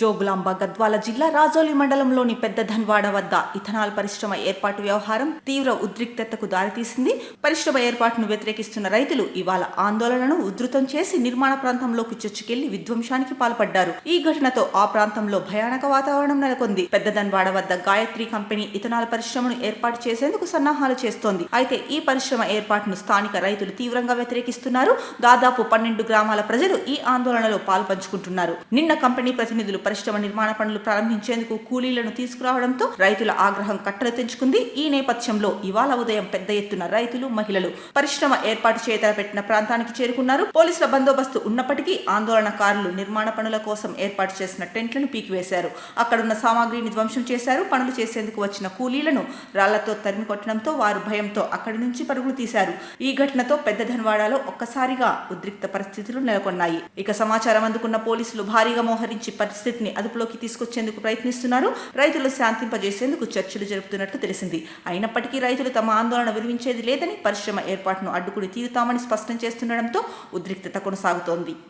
జోగులాంబ గద్వాల జిల్లా రాజోలి మండలంలోని పెద్ద ధన్వాడ వద్ద ఇథనాల్ పరిశ్రమ ఏర్పాటు వ్యవహారం తీవ్ర ఉద్రిక్తతకు దారితీసింది. పరిశ్రమ ఏర్పాటును వ్యతిరేకిస్తున్న రైతులు ఇవాళ ఆందోళనను ఉధృతం చేసి నిర్మాణ ప్రాంతంలోకి చొచ్చుకెళ్లి విధ్వంసానికి పాల్పడ్డారు. ఈ ఘటనతో ఆ ప్రాంతంలో భయానక వాతావరణం నెలకొంది. పెద్ద ధన్వాడ వద్ద గాయత్రి కంపెనీ ఇథనాల్ పరిశ్రమను ఏర్పాటు చేసేందుకు సన్నాహాలు చేస్తోంది. అయితే ఈ పరిశ్రమ ఏర్పాటును స్థానిక రైతులు తీవ్రంగా వ్యతిరేకిస్తున్నారు. దాదాపు 12 గ్రామాల ప్రజలు ఈ ఆందోళనలో పాల్పంచుకుంటున్నారు. నిన్న కంపెనీ ప్రతినిధులు పరిశ్రమ నిర్మాణ పనులు ప్రారంభించేందుకు కూలీలను తీసుకురావడంతో రైతుల ఆగ్రహం కట్టలు తెంచుకుంది. ఈ నేపథ్యంలో ఇవాళ ఉదయం పెద్ద ఎత్తున రైతులు, మహిళలు పరిశ్రమ ఏర్పాటు చేయతలపెట్టిన ప్రాంతానికి చేరుకున్నారు. పోలీసుల బందోబస్తు ఉన్నప్పటికీ ఆందోళనకారులు నిర్మాణ పనుల కోసం ఏర్పాటు చేసిన టెంట్లను పీకివేశారు. అక్కడున్న సామాగ్రిని ధ్వంసం చేశారు. పనులు చేసేందుకు వచ్చిన కూలీలను రాళ్లతో తరిమి కొట్టడంతో వారు భయంతో అక్కడి నుంచి పరుగులు తీశారు. ఈ ఘటనతో పెద్ద ధన్వాడలో ఒక్కసారిగా ఉద్రిక్త పరిస్థితులు నెలకొన్నాయి. ఇక సమాచారం అందుకున్న పోలీసులు భారీగా మోహరించి పరిస్థితిని అదుపులోకి తీసుకొచ్చేందుకు ప్రయత్నిస్తున్నారు. రైతులు శాంతింపజేసేందుకు చర్చలు జరుపుతున్నట్లు తెలిసింది. అయినప్పటికీ రైతులు తమ ఆందోళన విరమించేది లేదని, పరిశ్రమ ఏర్పాటును అడ్డుకుని తీరుతామని స్పష్టం చేస్తుండటంతో ఉద్రిక్తత కొనసాగుతోంది.